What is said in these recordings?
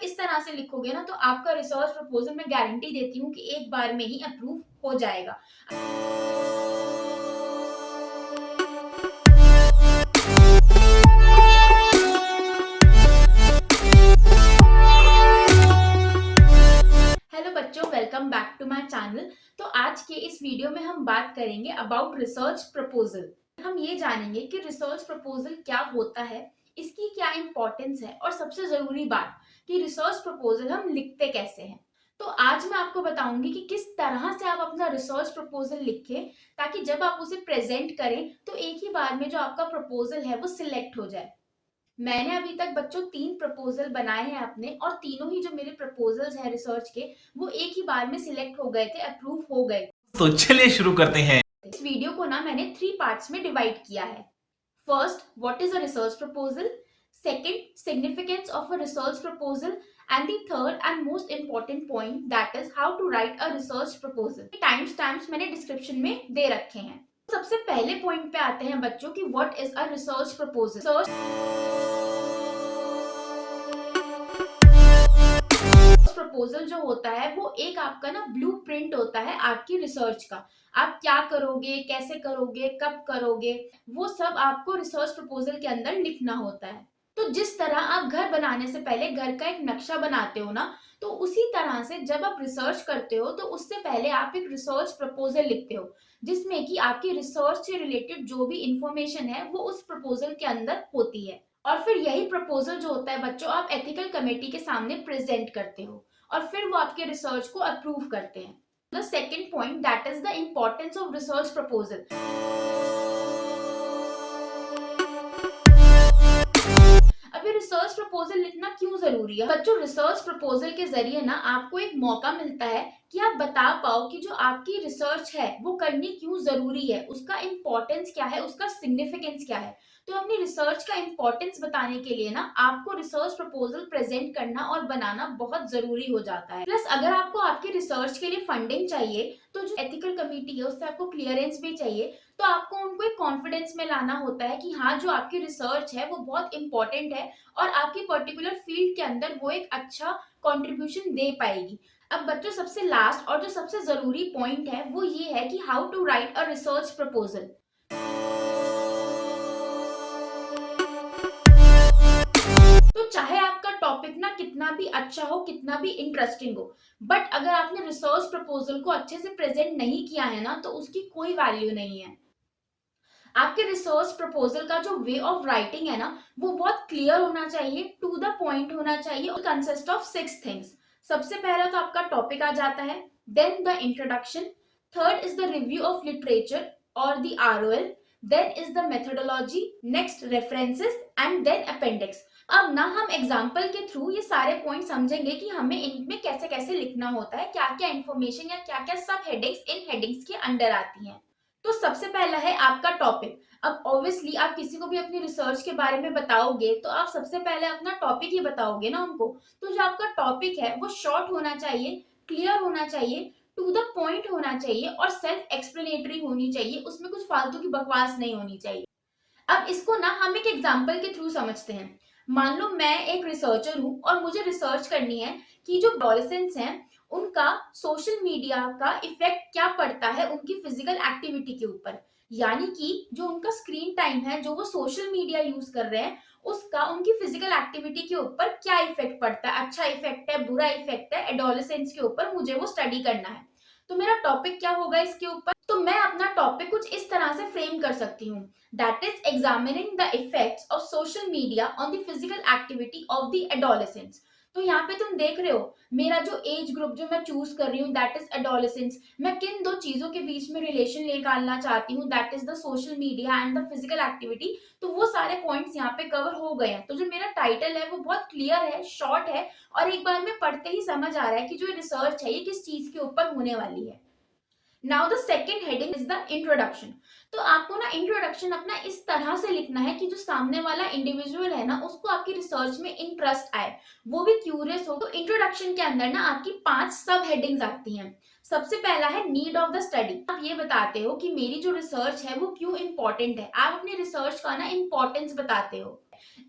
इस तरह से लिखोगे ना तो आपका रिसर्च प्रपोजल मैं गारंटी देती हूँ कि एक बार में ही अप्रूव हो जाएगा। हेलो बच्चों, welcome back to my channel. तो आज के इस वीडियो में हम बात करेंगे अबाउट रिसर्च प्रपोजल। हम ये जानेंगे कि रिसर्च प्रपोजल क्या होता है, इसकी क्या इंपॉर्टेंस है और सबसे जरूरी बात कि रिसर्च प्रपोजल हम लिखते कैसे हैं। तो आज मैं आपको बताऊंगी कि किस तरह से आप अपना रिसर्च प्रपोजल लिखें ताकि जब आप उसे प्रेजेंट करें तो एक ही बार में जो आपका प्रपोजल है वो सिलेक्ट हो जाए। मैंने अभी तक बच्चों 3 प्रपोजल बनाए हैं अपने, और तीनों ही जो मेरे प्रपोजल्स हैं रिसर्च के वो एक ही बार में सिलेक्ट हो गए थे, अप्रूव हो गए। तो चलिए शुरू करते हैं। इस वीडियो को ना मैंने 3 पार्ट्स में डिवाइड किया है। First, what is a research proposal. Second, significance of a research proposal. And the third and most important point, that is how to write a research proposal. Time stamps मैंने description में दे रखे हैं। सबसे पहले point पे आते हैं बच्चों की what is a research proposal. Proposal जो होता है वो एक आपका ना ब्लूप्रिंट होता है आपकी रिसर्च का। आप क्या करोगे, कैसे करोगे, कब करोगे, वो सब आपको रिसर्च प्रपोजल के अंदर लिखना होता है। तो जिस तरह आप घर बनाने से पहले घर का एक नक्शा बनाते हो ना, तो उसी तरह से जब आप रिसर्च करते हो तो उससे पहले आप एक रिसर्च प्रपोजल लिखते हो, जिसमें कि आपकी रिसर्च से रिलेटेड जो भी इंफॉर्मेशन है वो उस प्रपोजल के अंदर होती है। और फिर यही प्रपोजल जो होता है बच्चों आप एथिकल कमेटी के सामने प्रेजेंट करते हो, और फिर वो आपके रिसर्च को अप्रूव करते हैं। The second point, that is the importance of research proposal. अभी रिसर्च प्रपोजल लिखना क्यों जरूरी है बच्चों? रिसर्च प्रपोजल के जरिए ना आपको एक मौका मिलता है कि आप बता पाओ कि जो आपकी रिसर्च है वो करनी क्यों जरूरी है, उसका इम्पोर्टेंस क्या है, उसका सिग्निफिकेंस क्या है। तो अपनी रिसर्च का इम्पोर्टेंस बताने के लिए ना आपको रिसर्च प्रपोजल प्रेजेंट करना और बनाना बहुत जरूरी हो जाता है। प्लस अगर आपको आपके रिसर्च के लिए फंडिंग चाहिए तो जो एथिकल कमेटी है उससे आपको क्लियरेंस भी चाहिए। तो आपको उनको एक कॉन्फिडेंस में लाना होता है कि हाँ जो आपकी रिसर्च है वो बहुत इंपॉर्टेंट है और आपकी पर्टिकुलर फील्ड के अंदर वो एक अच्छा कंट्रीब्यूशन दे पाएगी। अब बच्चों सबसे लास्ट और जो सबसे जरूरी पॉइंट है वो ये है कि how to write a research proposal. तो चाहे आपका टॉपिक ना कितना भी अच्छा हो, कितना भी इंटरेस्टिंग हो, बट अगर आपने रिसर्च प्रपोजल को अच्छे से प्रेजेंट नहीं किया है ना तो उसकी कोई वैल्यू नहीं है। आपके रिसर्च प्रपोजल का जो वे ऑफ राइटिंग है ना वो बहुत क्लियर होना चाहिए, टू द पॉइंट होना चाहिए और कंसिस्ट ऑफ 6 थिंग्स। सबसे पहला तो आपका टॉपिक आ जाता है, then the introduction, third is the review of literature और the ROL, then is the methodology, next references and then appendix. अब ना हम एग्जाम्पल के थ्रू ये सारे पॉइंट समझेंगे कि हमें इनमें कैसे कैसे लिखना होता है, क्या क्या इंफॉर्मेशन या क्या क्या सब हेडिंग्स इन हेडिंग्स के अंडर आती हैं। तो सबसे पहला है आपका टॉपिक। अब ऑब्वियसली आप किसी को भी अपनी रिसर्च के बारे में बताओगे तो आप सबसे पहले अपना टॉपिक ही बताओगे ना उनको। तो जो आपका टॉपिक है वो शॉर्ट होना चाहिए, क्लियर होना चाहिए, टू द पॉइंट होना चाहिए और सेल्फ एक्सप्लेनेटरी होनी चाहिए, उसमें कुछ फालतू की बकवास नहीं होनी चाहिए। अब इसको ना हम एक एग्जाम्पल के थ्रू समझते हैं। मान लो मैं एक रिसर्चर हूं और मुझे रिसर्च करनी है कि जो एडोलेसेंट्स हैं उनका सोशल मीडिया का इफेक्ट क्या पड़ता है उनकी फिजिकल एक्टिविटी के ऊपर। यानी कि जो उनका स्क्रीन टाइम है, जो वो सोशल मीडिया यूज कर रहे हैं, उसका उनकी फिजिकल एक्टिविटी के ऊपर क्या इफेक्ट पड़ता है, अच्छा इफेक्ट है, बुरा इफेक्ट है एडोलेसेंट्स के ऊपर, मुझे वो स्टडी करना है। तो मेरा टॉपिक क्या होगा इसके ऊपर? तो मैं अपना टॉपिक कुछ इस तरह से फ्रेम कर सकती हूँ, that is examining the effects of social media on the physical activity of the adolescents। तो यहाँ पे तुम देख रहे हो मेरा जो एज ग्रुप जो मैं चूज कर रही हूँ दैट इज एडोलेसेंस, मैं किन दो चीजों के बीच में रिलेशन निकालना चाहती हूँ, that is the social media and the physical activity. तो वो सारे पॉइंट्स यहाँ पे कवर हो गए हैं। तो जो मेरा टाइटल है वो बहुत क्लियर है, शॉर्ट है और एक बार में पढ़ते ही समझ आ रहा है कि जो रिसर्च है ये किस चीज के ऊपर होने वाली है। Now the second heading is the introduction. तो आपको ना इंट्रोडक्शन अपना इस तरह से लिखना है कि जो सामने वाला इंडिविजुअल है ना उसको आपकी रिसर्च में इंटरेस्ट आए, वो भी क्यूरियस हो। तो इंट्रोडक्शन के अंदर ना आपकी 5 सब हेडिंग्स आती हैं। सबसे पहला है नीड ऑफ द स्टडी। आप ये बताते हो कि मेरी जो रिसर्च है वो क्यों इंपॉर्टेंट है, आप अपनी रिसर्च का ना इंपॉर्टेंस बताते हो।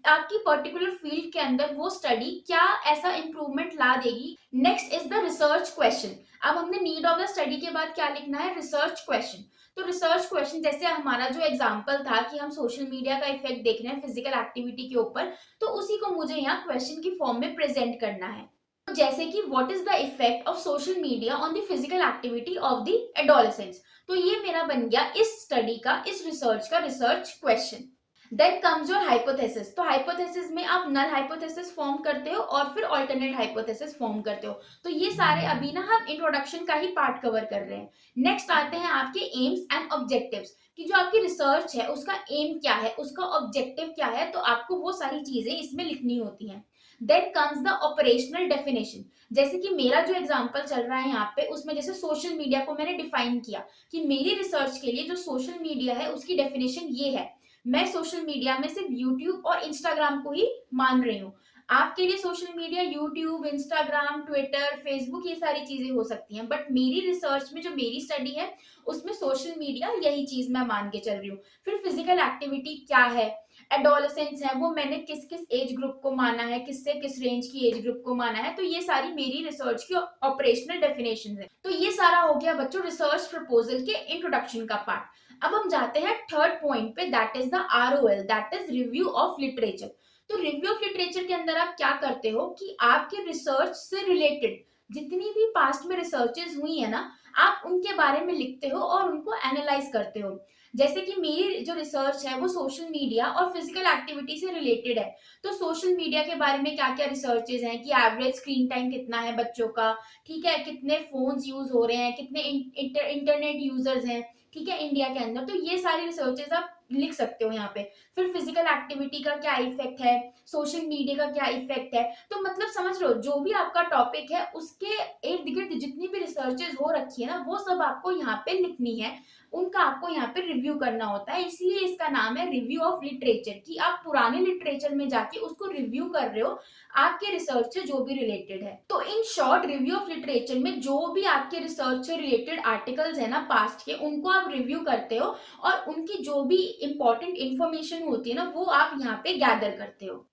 आपकी पर्टिकुलर फील्ड के अंदर वो स्टडी क्या ऐसा इंप्रूवमेंट ला देगी। Next is the research question. अब हमने नीड ऑफ द स्टडी के बाद क्या लिखना है, रिसर्च क्वेश्चन। तो रिसर्च क्वेश्चन जैसे हमारा जो एग्जांपल था कि हम सोशल मीडिया का इफेक्ट देख रहे हैं फिजिकल एक्टिविटी के ऊपर, तो उसी को मुझे यहाँ क्वेश्चन की फॉर्म में प्रेजेंट करना है। तो जैसे कि what is the effect of social media on the physical activity of the adolescents. तो ये मेरा बन गया इस स्टडी का, इस रिसर्च का research question. Then comes your hypothesis. तो हाइपोथेसिस में आप नल हाइपोथेसिस फॉर्म करते हो और फिर ऑल्टरनेट हाइपोथेसिस फॉर्म करते हो। तो ये सारे अभी ना हम इंट्रोडक्शन का ही पार्ट कवर कर रहे हैं। नेक्स्ट आते हैं आपके एम्स एंड ऑब्जेक्टिव्स, कि जो आपकी रिसर्च है उसका एम क्या है, उसका ऑब्जेक्टिव क्या है, तो आपको वो सारी चीजें इसमें लिखनी होती हैं। Then comes the operational definition. जैसे कि मेरा जो एग्जांपल चल रहा है यहाँ पे, उसमें जैसे सोशल मीडिया को मैंने डिफाइन किया कि मेरी रिसर्च के लिए जो सोशल मीडिया है उसकी डेफिनेशन ये है। मैं सोशल मीडिया में सिर्फ यूट्यूब और इंस्टाग्राम को ही मान रही हूँ। आपके लिए social media YouTube, Instagram, Twitter, Facebook ये सारी चीजें हो सकती हैं, बट मेरी रिसर्च में जो मेरी स्टडी है उसमें सोशल मीडिया यही चीज मैं मान के चल रही हूँ। फिर फिजिकल एक्टिविटी क्या है, एडोलेसेंस है, वो मैंने किस किस एज ग्रुप को माना है, किससे किस रेंज की एज ग्रुप को माना है, तो ये सारी मेरी रिसर्च की ऑपरेशनल डेफिनेशन है। तो ये सारा हो गया बच्चों रिसर्च प्रपोजल के इंट्रोडक्शन का पार्ट। अब हम जाते हैं थर्ड पॉइंट पे, that is the ROL, that is review of literature. तो रिव्यू ऑफ लिटरेचर के अंदर आप क्या करते हो कि आपके रिसर्च से रिलेटेड जितनी भी पास्ट में रिसर्चेस हुई है ना, आप उनके बारे में लिखते हो और उनको एनालाइज करते हो। जैसे कि मेरी जो रिसर्च है वो सोशल मीडिया और फिजिकल एक्टिविटी से रिलेटेड है, तो सोशल मीडिया के बारे में क्या क्या रिसर्चेज हैं कि एवरेज स्क्रीन टाइम कितना है बच्चों का, ठीक है, कितने फोन्स यूज हो रहे हैं, कितने इंटरनेट यूजर्स हैं, ठीक है, इंडिया के अंदर। तो ये सारी रिसर्चेज आप लिख सकते हो यहाँ पे। फिर फिजिकल एक्टिविटी का क्या इफेक्ट है, सोशल मीडिया का क्या इफेक्ट है, तो मतलब समझ लो जो भी आपका टॉपिक है उसके इर्द गिर्द जितनी भी रिसर्चेज हो रखी है ना, वो सब आपको यहाँ पे लिखनी है, उनका आपको यहाँ पे रिव्यू करना होता है। इसलिए इसका नाम है रिव्यू ऑफ लिटरेचर, कि आप पुराने लिटरेचर में जाके उसको रिव्यू कर रहे हो आपके रिसर्च से जो भी रिलेटेड है। तो in short review of literature में जो भी आपके रिसर्च से रिलेटेड आर्टिकल्स है ना पास्ट के, उनको आप रिव्यू करते हो और उनकी जो भी इंपॉर्टेंट इंफॉर्मेशन होती है ना वो आप यहाँ पे गैदर करते हो।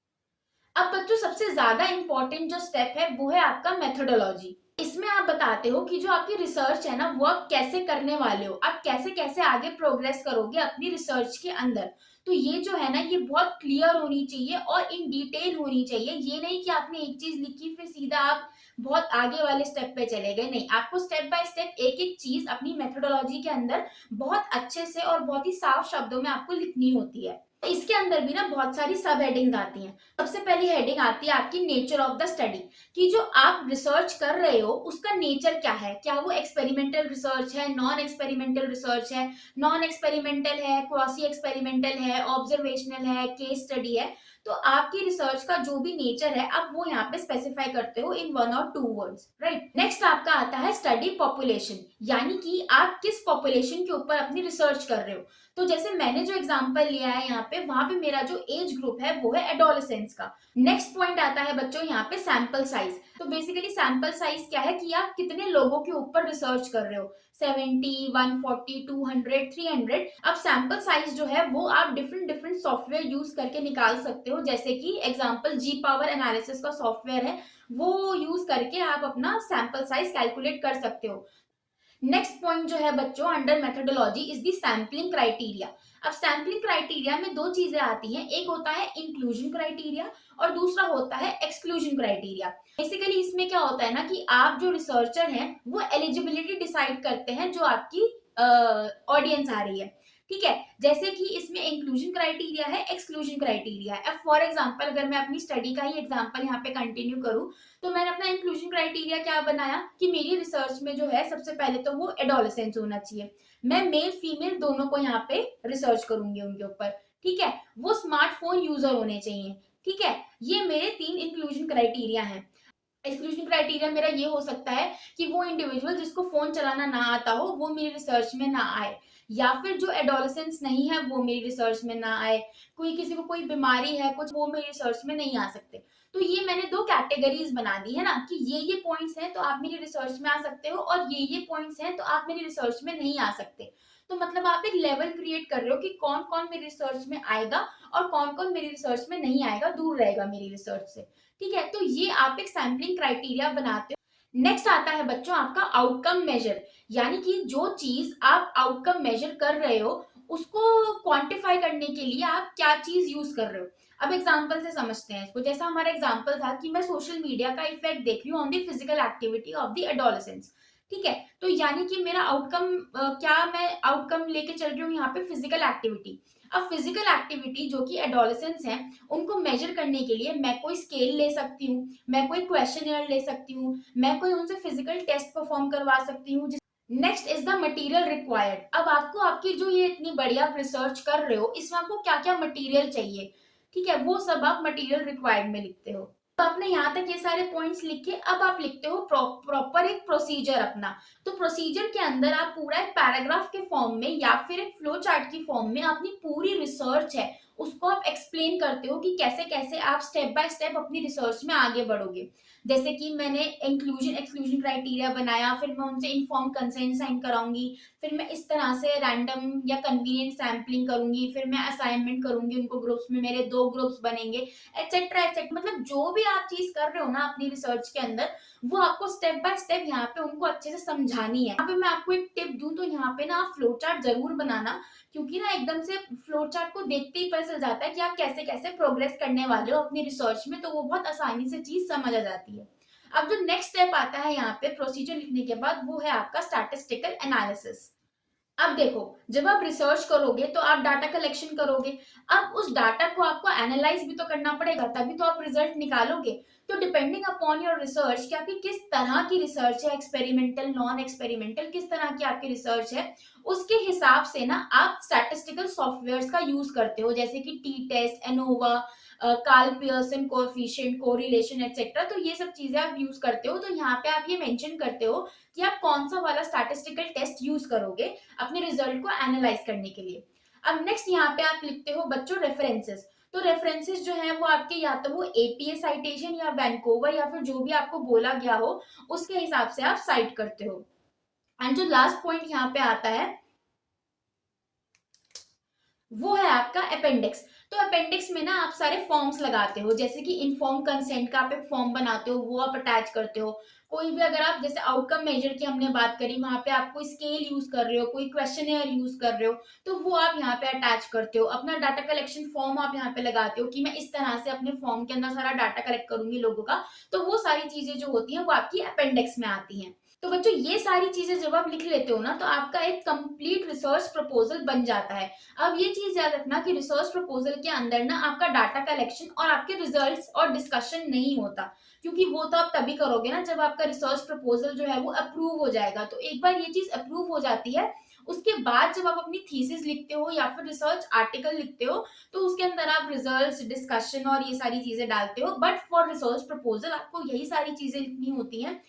अब बच्चों सबसे ज्यादा इंपॉर्टेंट जो स्टेप है वो है आपका मेथोडोलॉजी। इसमें आप बताते हो कि जो आपकी रिसर्च है ना वो आप कैसे करने वाले हो, आप कैसे कैसे आगे प्रोग्रेस करोगे अपनी रिसर्च के अंदर। तो ये जो है ना ये बहुत क्लियर होनी चाहिए और इन डिटेल होनी चाहिए। ये नहीं कि आपने एक चीज लिखी फिर सीधा आप बहुत आगे वाले स्टेप पे चले गए, नहीं, आपको स्टेप बाय स्टेप एक एक चीज अपनी मेथोडोलॉजी के अंदर बहुत अच्छे से और बहुत ही साफ शब्दों में आपको लिखनी होती है। इसके अंदर भी ना बहुत सारी सब हेडिंग्स आती हैं। सबसे पहली हेडिंग आती है आपकी नेचर ऑफ द स्टडी, कि जो आप रिसर्च कर रहे हो उसका नेचर क्या है, क्या वो एक्सपेरिमेंटल रिसर्च है, नॉन एक्सपेरिमेंटल रिसर्च है, नॉन एक्सपेरिमेंटल है, क्वासी एक्सपेरिमेंटल है, ऑब्जर्वेशनल है, केस स्टडी है। तो आपकी रिसर्च का जो भी नेचर है आप वो यहाँ पे स्पेसिफाई करते हो इन 1 और 2 वर्ड्स, राइट। नेक्स्ट आपका आता है स्टडी पॉपुलेशन, यानी कि आप किस पॉपुलेशन के ऊपर अपनी रिसर्च कर रहे हो। तो जैसे मैंने जो एग्जांपल लिया है यहाँ पे, वहां पे मेरा जो एज ग्रुप है वो है एडोलेसेंस का। नेक्स्ट पॉइंट आता है बच्चों यहाँ पे सैंपल साइज। तो बेसिकली सैंपल साइज क्या है कि आप कितने लोगों के ऊपर रिसर्च कर रहे हो, 70, 140, 200, 300। अब सैंपल साइज जो है वो आप डिफरेंट डिफरेंट सॉफ्टवेयर यूज करके निकाल सकते हो, जैसे कि एग्जांपल जी पावर एनालिसिस का सॉफ्टवेयर है, वो यूज करके आप अपना सैंपल साइज कैलकुलेट कर सकते हो। नेक्स्ट पॉइंट जो है बच्चों under methodology is the sampling criteria. अब सैम्पलिंग क्राइटेरिया में दो चीजें आती हैं, एक होता है इंक्लूजन क्राइटेरिया और दूसरा होता है एक्सक्लूजन क्राइटेरिया। बेसिकली इसमें क्या होता है ना कि आप जो रिसर्चर हैं वो एलिजिबिलिटी डिसाइड करते हैं जो आपकी ऑडियंस आ रही है, ठीक है। जैसे कि इसमें इंक्लूजन क्राइटेरिया है, एक्सक्लूजन क्राइटेरिया है। अब फॉर एग्जांपल अगर मैं अपनी स्टडी का ही एग्जांपल यहाँ पे कंटिन्यू करूँ, तो मैंने अपना इंक्लूजन क्राइटेरिया क्या बनाया कि मेरी रिसर्च में जो है सबसे पहले तो वो एडोलेसेंस होना चाहिए। मैं मेल फीमेल दोनों को यहाँ पे रिसर्च करूंगी उनके ऊपर, ठीक है। वो स्मार्टफोन यूजर होने चाहिए, ठीक है। ये मेरे 3 इंक्लूजन क्राइटेरिया हैं। एक्सक्लूजन क्राइटेरिया मेरा ये हो सकता है कि वो इंडिविजुअल जिसको फोन चलाना ना आता हो वो मेरी रिसर्च में ना आए, या फिर जो एडोलेसेंस नहीं है वो मेरी रिसर्च में ना आए, कोई किसी को कोई बीमारी है कुछ, वो मेरी रिसर्च में नहीं आ सकते। तो ये मैंने 2 कैटेगरीज बना दी है ना कि ये पॉइंट्स हैं तो आप मेरी रिसर्च में आ सकते हो और ये पॉइंट्स हैं तो आप मेरी रिसर्च में नहीं आ सकते। तो मतलब आप एक लेवल क्रिएट कर रहे हो कि कौन कौन मेरी रिसर्च में आएगा और कौन कौन मेरी रिसर्च में नहीं आएगा, दूर रहेगा मेरी रिसर्च से। ठीक है, तो ये आप एक सैम्पलिंग क्राइटेरिया बनाते हो। नेक्स्ट आता है बच्चों आपका आउटकम मेजर, यानी कि जो चीज आप आउटकम मेजर कर रहे हो उसको क्वांटिफाई करने के लिए आप क्या चीज यूज कर रहे हो। अब एग्जाम्पल से समझते हैं इसको। जैसा हमारा एग्जाम्पल था कि मैं सोशल मीडिया का इफेक्ट देख रही हूँ on the physical activity of the adolescence. ठीक है, तो यानी कि मेरा आउटकम क्या मैं आउटकम लेके चल रही हूँ यहाँ पे फिजिकल एक्टिविटी। अब फिजिकल एक्टिविटी जो कि एडोलेसेंस हैं उनको मेजर करने के लिए मैं कोई स्केल ले सकती हूँ, मैं कोई क्वेश्चनियर ले सकती हूँ, मैं कोई उनसे फिजिकल टेस्ट परफॉर्म करवा सकती हूँ। Next is the material required. अब आपको आपकी जो ये इतनी बढ़िया रिसर्च कर रहे हो इसमें आपको क्या क्या मटेरियल चाहिए, ठीक है, वो सब आप मटेरियल रिक्वायर्ड में लिखते हो। तो आपने यहाँ तक ये सारे पॉइंट्स लिखे, अब आप लिखते हो प्रॉपर एक प्रोसीजर अपना। तो प्रोसीजर के अंदर आप पूरा एक पैराग्राफ के फॉर्म में या फिर एक फ्लो चार्ट की फॉर्म में अपनी पूरी रिसर्च है उसको आप एक्सप्लेन करते हो कि कैसे कैसे आप स्टेप बाय स्टेप अपनी रिसर्च में आगे बढ़ोगे। जैसे कि मैंने इंक्लूजन एक्सक्लूजन क्राइटेरिया बनाया, फिर मैं उनसे इन्फॉर्म कंसेंट साइन कराऊंगी, फिर मैं इस तरह से रैंडम या कन्वीनियंट सैम्पलिंग करूंगी, फिर मैं असाइनमेंट करूंगी उनको ग्रुप्स में, मेरे 2 ग्रुप्स बनेंगे, एटसेट्रा एटसेट्रा। मतलब जो भी आप चीज कर रहे हो ना अपनी रिसर्च के अंदर, वो आपको स्टेप बाय स्टेप यहाँ पे उनको अच्छे से समझानी है। यहाँ पे मैं आपको एक टिप दूं तो यहाँ पे ना आप फ्लो चार्ट जरूर बनाना, क्योंकि ना एकदम से फ्लो चार्ट को देखते ही पता चल जाता है कि आप कैसे कैसे प्रोग्रेस करने वाले हो अपनी रिसर्च में, तो वो बहुत आसानी से चीज समझ आ जाती है। अब जो नेक्स्ट स्टेप आता है यहाँ पे प्रोसीजर लिखने के बाद, वो है आपका स्टैटिस्टिकल एनालिसिस। अब देखो, जब आप रिसर्च करोगे तो आप डाटा कलेक्शन करोगे। अब उस डाटा को आपको एनालाइज भी तो करना पड़ेगा, तभी तो आप रिजल्ट निकालोगे। तो डिपेंडिंग अपॉन योर रिसर्च कि आपकी किस तरह की रिसर्च है, एक्सपेरिमेंटल, नॉन एक्सपेरिमेंटल, किस तरह की आपकी रिसर्च है, उसके हिसाब से ना आप स्टैटिस्टिकल सॉफ्टवेयर्स का यूज करते हो, जैसे कि T test, ANOVA, Karl Pearson coefficient, correlation etcetera. तो ये सब चीजें आप यूज करते हो। तो यहाँ पे आप ये मेंशन करते हो कि आप कौन सा वाला स्टैटिस्टिकल टेस्ट यूज करोगे अपने रिजल्ट को एनालाइज करने के लिए। अब नेक्स्ट यहाँ पे आप लिखते हो बच्चों रेफरेंसेस। तो रेफरेंसेस जो है वो आपके या तो वो एपीए साइटेशन या वैंकोवर या फिर जो भी आपको बोला गया हो उसके हिसाब से आप साइट करते हो। एंड जो लास्ट पॉइंट यहाँ पे आता है वो है आपका अपेंडिक्स। तो अपेंडिक्स में ना आप सारे फॉर्म्स लगाते हो, जैसे कि इन्फॉर्म कंसेंट का आप एक फॉर्म बनाते हो, वो आप अटैच करते हो। कोई भी अगर आप जैसे आउटकम मेजर की हमने बात करी, वहां पे आप कोई स्केल यूज कर रहे हो, कोई क्वेश्चनेयर यूज कर रहे हो, तो वो आप यहाँ पे अटैच करते हो। अपना डाटा कलेक्शन फॉर्म आप यहाँ पे लगाते हो कि मैं इस तरह से अपने फॉर्म के अंदर सारा डाटा कलेक्ट करूंगी लोगों का। तो वो सारी चीजें जो होती हैं वो आपकी अपेंडिक्स में आती हैं। तो बच्चों ये सारी चीजें जब आप लिख लेते हो ना, तो आपका एक कंप्लीट रिसर्च प्रपोजल बन जाता है। अब ये चीज याद रखना कि रिसर्च प्रपोजल के अंदर ना आपका डाटा कलेक्शन और आपके रिजल्ट्स और डिस्कशन नहीं होता, क्योंकि वो तो आप तभी करोगे ना जब आपका रिसर्च प्रपोजल जो है वो अप्रूव हो जाएगा। तो एक बार ये चीज अप्रूव हो जाती है, उसके बाद जब आप अपनी थीसिस लिखते हो या फिर रिसर्च आर्टिकल लिखते हो, तो उसके अंदर आप रिजल्ट्स, डिस्कशन और ये सारी चीजें डालते हो। बट फॉर रिसर्च प्रपोजल आपको यही सारी चीजें लिखनी होती हैं